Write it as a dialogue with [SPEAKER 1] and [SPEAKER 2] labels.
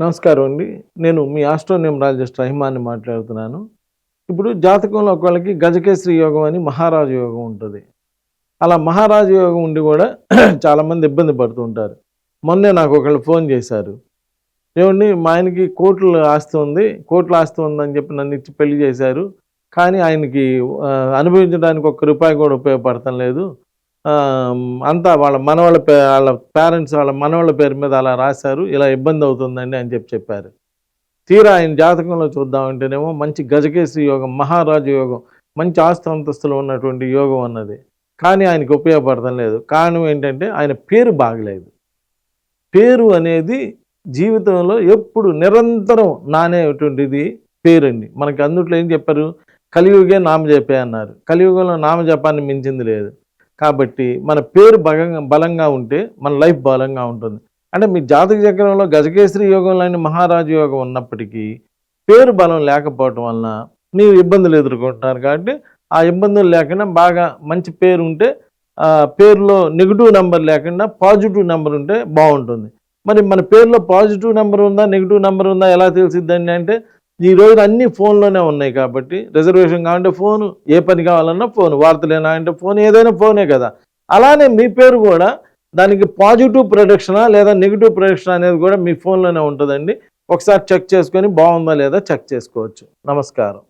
[SPEAKER 1] నమస్కారం అండి. నేను మీ ఆస్ట్రో న్యూమరాలజిస్ట్ రహిమాన్‌ని మాట్లాడుతున్నాను. ఇప్పుడు జాతకంలో ఒకళ్ళకి గజకేసరి యోగం అని మహారాజు యోగం ఉంటది. అలా మహారాజు యోగం ఉండి గూడా చాలామంది ఇబ్బంది పడుతూ ఉంటారు. మొన్నే నాకొకళ్ళు ఫోన్ చేశారు. ఏవండీ మా ఆయనకి కోట్ల ఆస్తి ఉంది. కోట్ల ఆస్తి ఉందని చెప్పి నన్నిచ్చి పెళ్లి చేశారు. కానీ ఆయనకి అనుభవించడానికి ఒక్క రూపాయి కూడా ఉపయోగపడతం లేదు. అంతా వాళ్ళ మనవళ్ళ ఆళ్ళ పేరెంట్స్ వాళ్ళ మనవళ్ళ పేరు మీద అలా రాశారు. ఇలా ఇబ్బందవుతుందండి అని చెప్పారు. తీరా ఆయన జాతకంలో చూద్దామంటేనేమో మంచి గజకేసరి యోగం, మహారాజు యోగం, మంచి ఆస్తి అంతస్తులు ఉన్నటువంటి యోగం అన్నది. కానీ ఆయనకి ఉపయోగపడతం లేదు. కారణం ఏంటంటే ఆయన పేరు బాగలేదు. పేరు అనేది జీవితంలో ఎప్పుడు నిరంతరం నానేటువంటిది పేరండి. మనకి అందుట్లో ఏం చెప్పారు? కలియుగే నామజపే అన్నారు. కలియుగంలో నామజపాన్ని మించింది లేదు. కాబట్టి మన పేరు బలంగా ఉంటే మన లైఫ్ బలంగా ఉంటుంది. అంటే మీ జాతక చక్రంలో గజకేసరి యోగం లాంటి మహారాజు యోగం ఉన్నప్పటికీ పేరు బలం లేకపోవటం వలన మీరు ఇబ్బందులు ఎదుర్కొంటున్నారు. కాబట్టి ఆ ఇబ్బందులు లేకుండా బాగా మంచి పేరు ఉంటే పేరులో నెగిటివ్ నెంబర్ లేకుండా పాజిటివ్ నెంబర్ ఉంటే బాగుంటుంది. మరి మన పేరులో పాజిటివ్ నెంబర్ ఉందా, నెగిటివ్ నెంబర్ ఉందా ఎలా తెలిసిద్దండి అంటే ఈ రోజున అన్నీ ఫోన్‌లోనే ఉన్నాయి కాబట్టి రిజర్వేషన్ కావాలంటే ఫోను, ఏ పని కావాలన్నా ఫోను, వార్తలేనా అంటే ఫోను, ఏదైనా ఫోనే కదా! అలానే మీ పేరు కూడా దానికి పాజిటివ్ ప్రొడక్షనా లేదా నెగెటివ్ ప్రొడక్షనా అనేది కూడా మీ ఫోన్‌లోనే ఉంటదండి. ఒకసారి చెక్ చేసుకొని బావుందా లేదా చెక్ చేసుకోవచ్చు. నమస్కారం.